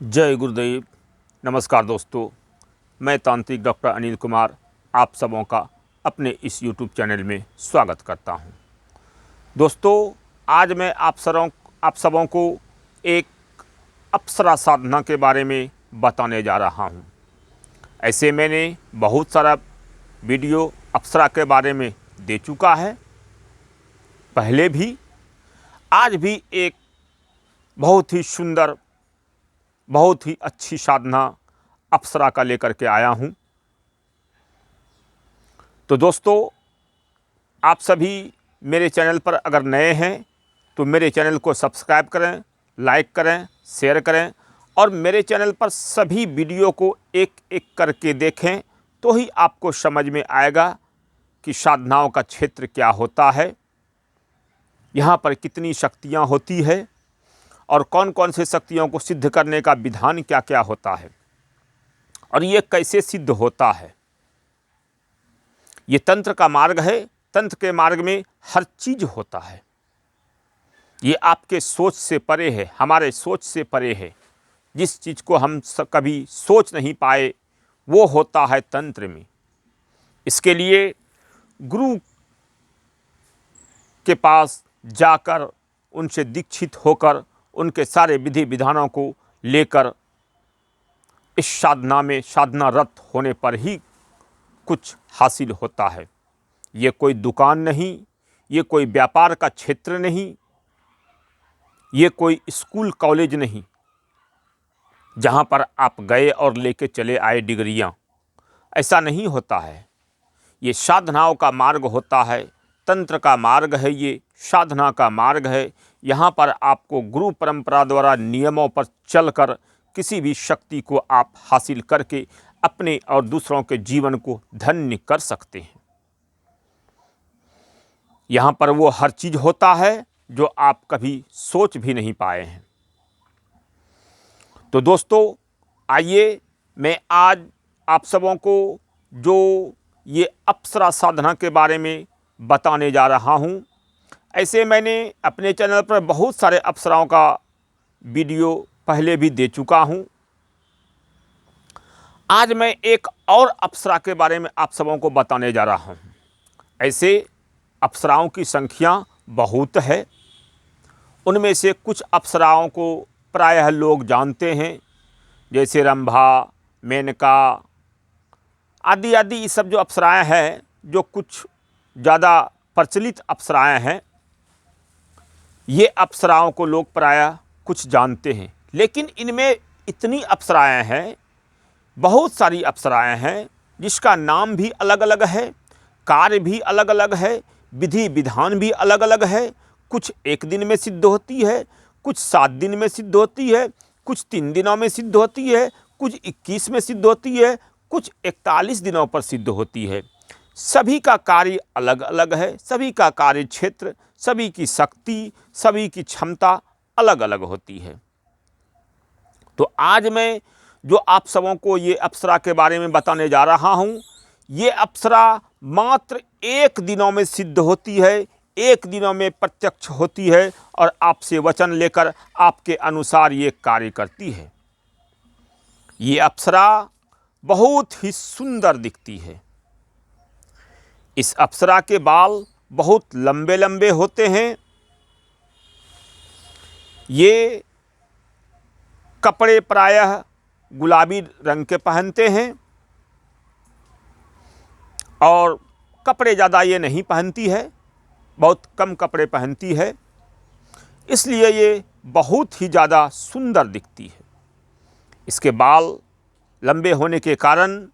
जय गुरुदेव। नमस्कार दोस्तों, मैं तांत्रिक डॉक्टर अनिल कुमार आप सबों का अपने इस यूट्यूब चैनल में स्वागत करता हूं। दोस्तों, आज मैं आप सबों को एक अप्सरा साधना के बारे में बताने जा रहा हूं। ऐसे मैंने बहुत सारा वीडियो अप्सरा के बारे में दे चुका है पहले भी। आज भी एक बहुत ही सुंदर, बहुत ही अच्छी साधना अप्सरा का लेकर के आया हूं। तो दोस्तों, आप सभी मेरे चैनल पर अगर नए हैं तो मेरे चैनल को सब्सक्राइब करें, लाइक करें, शेयर करें और मेरे चैनल पर सभी वीडियो को एक एक करके देखें, तो ही आपको समझ में आएगा कि साधनाओं का क्षेत्र क्या होता है, यहाँ पर कितनी शक्तियाँ होती है और कौन कौन से शक्तियों को सिद्ध करने का विधान क्या क्या होता है और ये कैसे सिद्ध होता है। ये तंत्र का मार्ग है। तंत्र के मार्ग में हर चीज होता है। ये आपके सोच से परे है, हमारे सोच से परे है। जिस चीज को हम कभी सोच नहीं पाए वो होता है तंत्र में। इसके लिए गुरु के पास जाकर उनसे दीक्षित होकर उनके सारे विधि विधानों को लेकर इस साधना में साधनारत होने पर ही कुछ हासिल होता है। ये कोई दुकान नहीं, ये कोई व्यापार का क्षेत्र नहीं, ये कोई स्कूल कॉलेज नहीं जहाँ पर आप गए और लेके चले आए डिग्रियाँ। ऐसा नहीं होता है। ये साधनाओं का मार्ग होता है, तंत्र का मार्ग है, ये साधना का मार्ग है। यहाँ पर आपको गुरु परंपरा द्वारा नियमों पर चलकर किसी भी शक्ति को आप हासिल करके अपने और दूसरों के जीवन को धन्य कर सकते हैं। यहाँ पर वो हर चीज़ होता है जो आप कभी सोच भी नहीं पाए हैं। तो दोस्तों, आइए मैं आज आप सबों को जो ये अप्सरा साधना के बारे में बताने जा रहा हूँ। ऐसे मैंने अपने चैनल पर बहुत सारे अप्सराओं का वीडियो पहले भी दे चुका हूँ। आज मैं एक और अप्सरा के बारे में आप सबों को बताने जा रहा हूँ। ऐसे अप्सराओं की संख्या बहुत है। उनमें से कुछ अप्सराओं को प्रायः लोग जानते हैं, जैसे रंभा, मेनका आदि आदि। ये सब जो अप्सराएं हैं, जो कुछ ज़्यादा प्रचलित अप्सराएं हैं, ये अप्सराओं को लोग प्रायः कुछ जानते हैं। लेकिन इनमें इतनी अप्सराएं हैं, बहुत सारी अप्सराएं हैं, जिसका नाम भी अलग अलग है, कार्य भी अलग अलग है, विधि विधान भी अलग अलग है। कुछ एक दिन में सिद्ध होती है, कुछ 7 दिन में सिद्ध होती है, कुछ 3 दिनों में सिद्ध होती है, कुछ 21 में सिद्ध होती है, कुछ 41 दिनों पर सिद्ध होती है। सभी का कार्य अलग अलग है, सभी का कार्य क्षेत्र, सभी की शक्ति, सभी की क्षमता अलग अलग होती है। तो आज मैं जो आप सबों को ये अप्सरा के बारे में बताने जा रहा हूँ, ये अप्सरा मात्र 1 दिनों में सिद्ध होती है, 1 दिनों में प्रत्यक्ष होती है और आपसे वचन लेकर आपके अनुसार ये कार्य करती है। ये अप्सरा बहुत ही सुंदर दिखती है। इस अप्सरा के बाल बहुत लंबे लंबे होते हैं। ये कपड़े प्रायः गुलाबी रंग के पहनते हैं और कपड़े ज़्यादा ये नहीं पहनती है, बहुत कम कपड़े पहनती है, इसलिए ये बहुत ही ज़्यादा सुंदर दिखती है। इसके बाल लंबे होने के कारण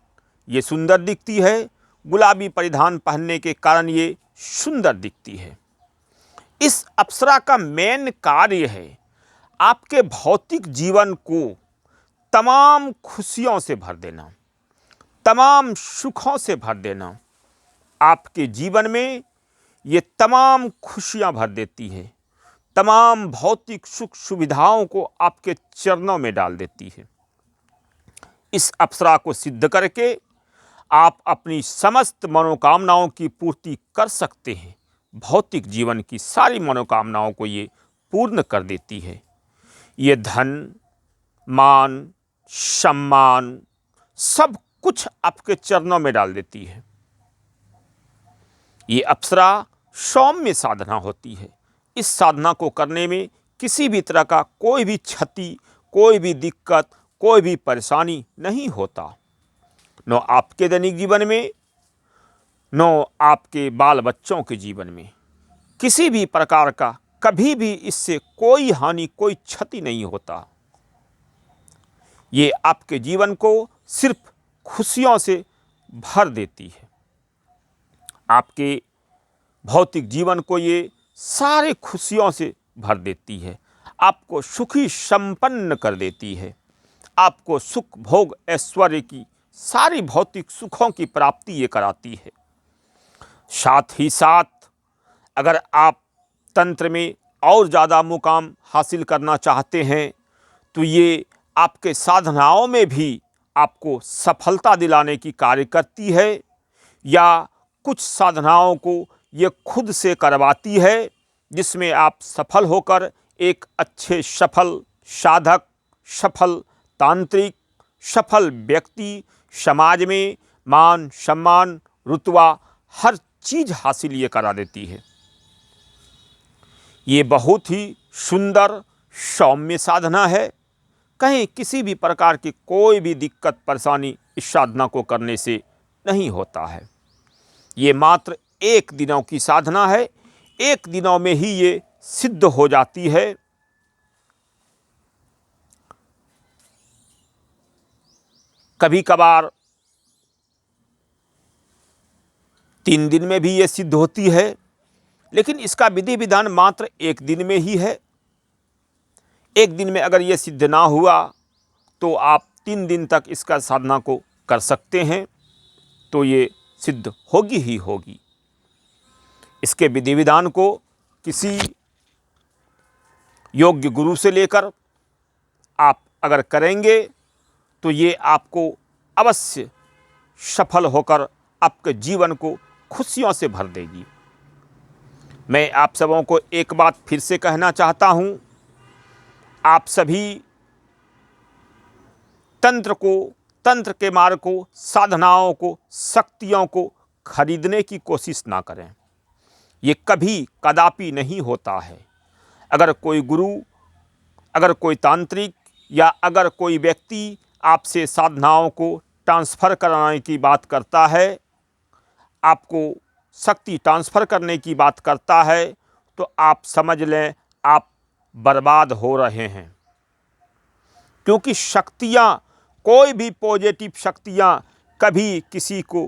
ये सुंदर दिखती है, गुलाबी परिधान पहनने के कारण ये सुंदर दिखती है। इस अप्सरा का मेन कार्य है आपके भौतिक जीवन को तमाम खुशियों से भर देना, तमाम सुखों से भर देना। आपके जीवन में ये तमाम खुशियां भर देती है, तमाम भौतिक सुख सुविधाओं को आपके चरणों में डाल देती है। इस अप्सरा को सिद्ध करके आप अपनी समस्त मनोकामनाओं की पूर्ति कर सकते हैं। भौतिक जीवन की सारी मनोकामनाओं को ये पूर्ण कर देती है। ये धन, मान, सम्मान सब कुछ आपके चरणों में डाल देती है। ये अप्सरा सौम्य साधना होती है। इस साधना को करने में किसी भी तरह का कोई भी क्षति, कोई भी दिक्कत, कोई भी परेशानी नहीं होता, न आपके दैनिक जीवन में, न आपके बाल बच्चों के जीवन में। किसी भी प्रकार का कभी भी इससे कोई हानि, कोई क्षति नहीं होता। ये आपके जीवन को सिर्फ खुशियों से भर देती है। आपके भौतिक जीवन को ये सारे खुशियों से भर देती है, आपको सुखी संपन्न कर देती है, आपको सुख भोग ऐश्वर्य की सारी भौतिक सुखों की प्राप्ति ये कराती है। साथ ही साथ अगर आप तंत्र में और ज़्यादा मुकाम हासिल करना चाहते हैं तो ये आपके साधनाओं में भी आपको सफलता दिलाने की कार्य करती है, या कुछ साधनाओं को ये खुद से करवाती है, जिसमें आप सफल होकर एक अच्छे सफल साधक, सफल तांत्रिक, सफल व्यक्ति, समाज में मान सम्मान रुतबा हर चीज़ हासिल ये करा देती है। ये बहुत ही सुंदर सौम्य साधना है। कहीं किसी भी प्रकार की कोई भी दिक्कत परेशानी इस साधना को करने से नहीं होता है। ये मात्र 1 दिनों की साधना है, 1 दिनों में ही ये सिद्ध हो जाती है। कभी कभार 3 दिन में भी ये सिद्ध होती है, लेकिन इसका विधि विधान मात्र 1 दिन में ही है। 1 दिन में अगर ये सिद्ध ना हुआ तो आप 3 दिन तक इसका साधना को कर सकते हैं, तो ये सिद्ध होगी ही होगी। इसके विधि विधान को किसी योग्य गुरु से लेकर आप अगर करेंगे तो ये आपको अवश्य सफल होकर आपके जीवन को खुशियों से भर देगी। मैं आप सबों को एक बात फिर से कहना चाहता हूँ, आप सभी तंत्र को, तंत्र के मार्ग को, साधनाओं को, शक्तियों को खरीदने की कोशिश ना करें। ये कभी कदापि नहीं होता है। अगर कोई गुरु, अगर कोई तांत्रिक या अगर कोई व्यक्ति आपसे साधनाओं को ट्रांसफ़र कराने की बात करता है, आपको शक्ति ट्रांसफ़र करने की बात करता है, तो आप समझ लें आप बर्बाद हो रहे हैं। क्योंकि शक्तियाँ, कोई भी पॉजिटिव शक्तियाँ कभी किसी को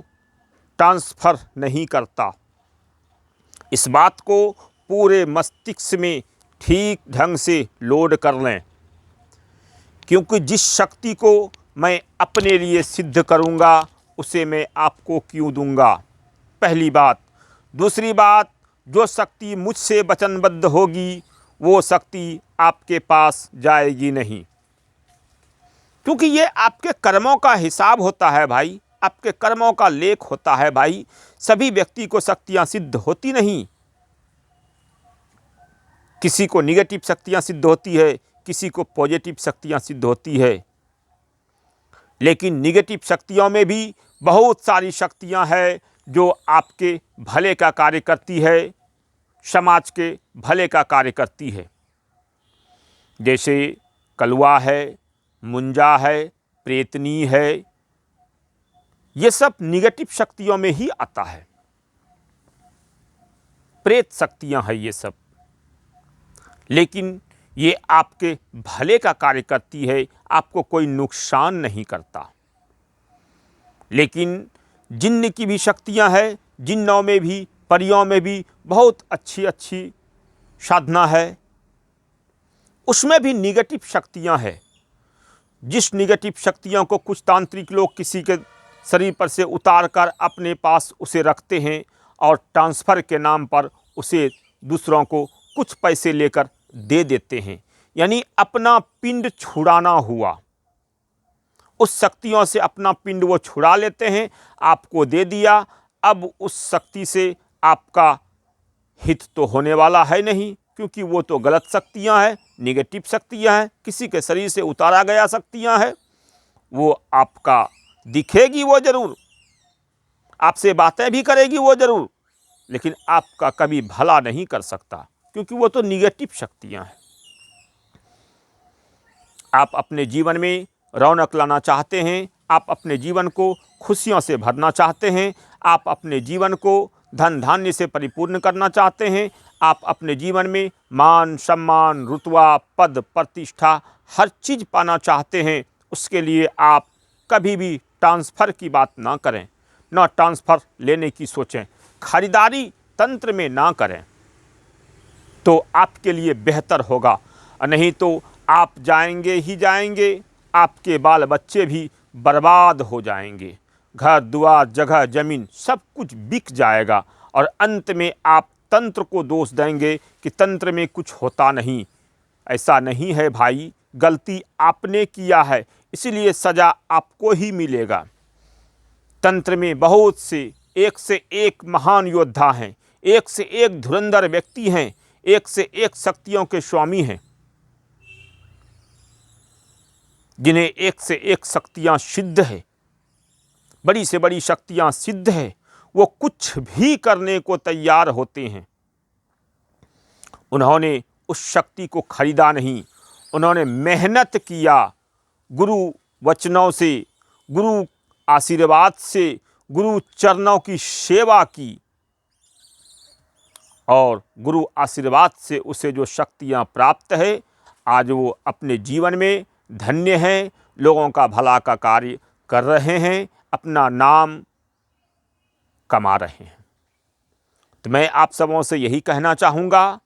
ट्रांसफ़र नहीं करता। इस बात को पूरे मस्तिष्क में ठीक ढंग से लोड कर लें, क्योंकि जिस शक्ति को मैं अपने लिए सिद्ध करूंगा उसे मैं आपको क्यों दूंगा, पहली बात। दूसरी बात, जो शक्ति मुझसे वचनबद्ध होगी वो शक्ति आपके पास जाएगी नहीं, क्योंकि ये आपके कर्मों का हिसाब होता है भाई, आपके कर्मों का लेख होता है भाई। सभी व्यक्ति को शक्तियाँ सिद्ध होती नहीं। किसी को निगेटिव शक्तियाँ सिद्ध होती है, किसी को पॉजिटिव शक्तियाँ सिद्ध होती है। लेकिन निगेटिव शक्तियों में भी बहुत सारी शक्तियाँ हैं जो आपके भले का कार्य करती है, समाज के भले का कार्य करती है। जैसे कलवा है, मुंजा है, प्रेतनी है, ये सब निगेटिव शक्तियों में ही आता है। प्रेत शक्तियां हैं ये सब, लेकिन ये आपके भले का कार्य करती है, आपको कोई नुकसान नहीं करता। लेकिन जिन्न की भी शक्तियां हैं, जिन्नों में भी, परियों में भी बहुत अच्छी अच्छी साधना है, उसमें भी निगेटिव शक्तियां हैं। जिस निगेटिव शक्तियों को कुछ तांत्रिक लोग किसी के शरीर पर से उतार कर अपने पास उसे रखते हैं और ट्रांसफ़र के नाम पर उसे दूसरों को कुछ पैसे लेकर दे देते हैं, यानी अपना पिंड छुड़ाना हुआ। उस शक्तियों से अपना पिंड वो छुड़ा लेते हैं, आपको दे दिया। अब उस शक्ति से आपका हित तो होने वाला है नहीं, क्योंकि वो तो गलत शक्तियां हैं, निगेटिव शक्तियाँ हैं, किसी के शरीर से उतारा गया शक्तियाँ हैं, वो आपका दिखेगी वो ज़रूर, आपसे बातें भी करेगी वो ज़रूर, लेकिन आपका कभी भला नहीं कर सकता, क्योंकि वो तो निगेटिव शक्तियाँ हैं। आप अपने जीवन में रौनक लाना चाहते हैं, आप अपने जीवन को खुशियों से भरना चाहते हैं, आप अपने जीवन को धन धान्य से परिपूर्ण करना चाहते हैं, आप अपने जीवन में मान सम्मान रुतबा पद प्रतिष्ठा हर चीज़ पाना चाहते हैं, उसके लिए आप कभी भी ट्रांसफ़र की बात ना करें, ना ट्रांसफ़र लेने की सोचें, खरीदारी तंत्र में ना करें, तो आपके लिए बेहतर होगा। नहीं तो आप जाएंगे ही जाएंगे, आपके बाल बच्चे भी बर्बाद हो जाएंगे, घर दुआर जगह ज़मीन सब कुछ बिक जाएगा, और अंत में आप तंत्र को दोष देंगे कि तंत्र में कुछ होता नहीं। ऐसा नहीं है भाई, गलती आपने किया है, इसलिए सज़ा आपको ही मिलेगा। तंत्र में बहुत से एक महान योद्धा हैं, एक से एक धुरंधर व्यक्ति हैं, एक से एक शक्तियों के स्वामी हैं, जिन्हें एक से एक शक्तियां सिद्ध है, बड़ी से बड़ी शक्तियां सिद्ध है, वो कुछ भी करने को तैयार होते हैं। उन्होंने उस शक्ति को खरीदा नहीं, उन्होंने मेहनत किया, गुरु वचनों से, गुरु आशीर्वाद से, गुरु चरणों की सेवा की, और गुरु आशीर्वाद से उसे जो शक्तियां प्राप्त है, आज वो अपने जीवन में धन्य हैं, लोगों का भला का कार्य कर रहे हैं, अपना नाम कमा रहे हैं। तो मैं आप सबों से यही कहना चाहूँगा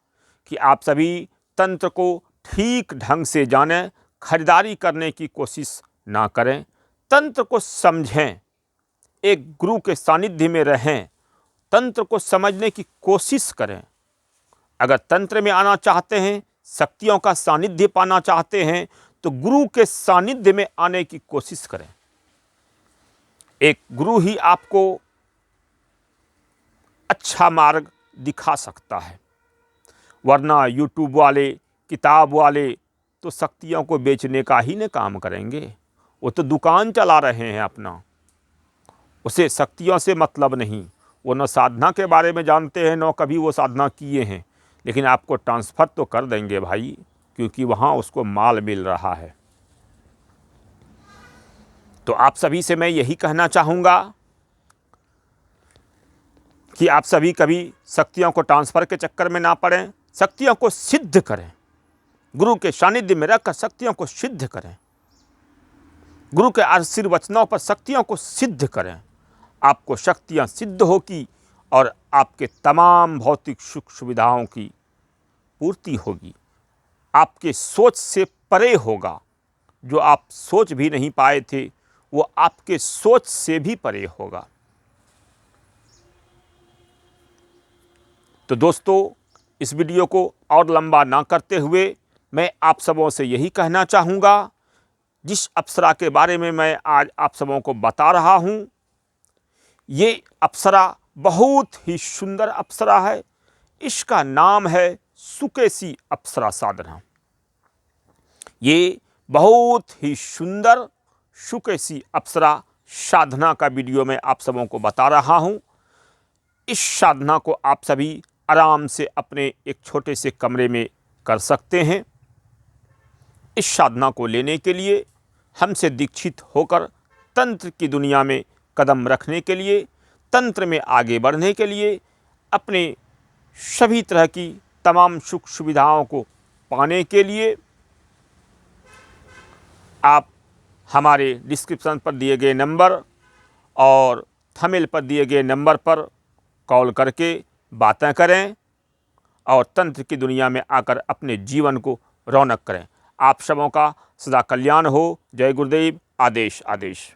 कि आप सभी तंत्र को ठीक ढंग से जानें, खरीदारी करने की कोशिश ना करें, तंत्र को समझें, एक गुरु के सानिध्य में रहें, तंत्र को समझने की कोशिश करें। अगर तंत्र में आना चाहते हैं, शक्तियों का सानिध्य पाना चाहते हैं, तो गुरु के सानिध्य में आने की कोशिश करें। एक गुरु ही आपको अच्छा मार्ग दिखा सकता है, वरना यूट्यूब वाले, किताब वाले तो शक्तियों को बेचने का ही न काम करेंगे, वो तो दुकान चला रहे हैं अपना, उसे शक्तियों से मतलब नहीं, वो न साधना के बारे में जानते हैं, न कभी वो साधना किए हैं, लेकिन आपको ट्रांसफ़र तो कर देंगे भाई, क्योंकि वहाँ उसको माल मिल रहा है। तो आप सभी से मैं यही कहना चाहूँगा कि आप सभी कभी शक्तियों को ट्रांसफ़र के चक्कर में ना पड़ें, शक्तियों को सिद्ध करें, गुरु के सानिध्य में रखकर शक्तियों को सिद्ध करें, गुरु के आशीर्वचनों पर शक्तियों को सिद्ध करें। आपको शक्तियाँ सिद्ध होगी और आपके तमाम भौतिक सुख सुविधाओं की पूर्ति होगी, आपके सोच से परे होगा, जो आप सोच भी नहीं पाए थे वो आपके सोच से भी परे होगा। तो दोस्तों, इस वीडियो को और लंबा ना करते हुए मैं आप सबों से यही कहना चाहूँगा, जिस अप्सरा के बारे में मैं आज आप सबों को बता रहा हूँ, ये अप्सरा बहुत ही सुंदर अप्सरा है। इसका नाम है सुकेशी अप्सरा साधना। ये बहुत ही सुंदर सुकेशी अप्सरा साधना का वीडियो मैं आप सबों को बता रहा हूँ। इस साधना को आप सभी आराम से अपने एक छोटे से कमरे में कर सकते हैं। इस साधना को लेने के लिए, हमसे दीक्षित होकर तंत्र की दुनिया में कदम रखने के लिए, तंत्र में आगे बढ़ने के लिए, अपने सभी तरह की तमाम सुख सुविधाओं को पाने के लिए आप हमारे डिस्क्रिप्शन पर दिए गए नंबर और थंबनेल पर दिए गए नंबर पर कॉल करके बातें करें और तंत्र की दुनिया में आकर अपने जीवन को रौनक करें। आप सबों का सदा कल्याण हो। जय गुरुदेव। आदेश आदेश।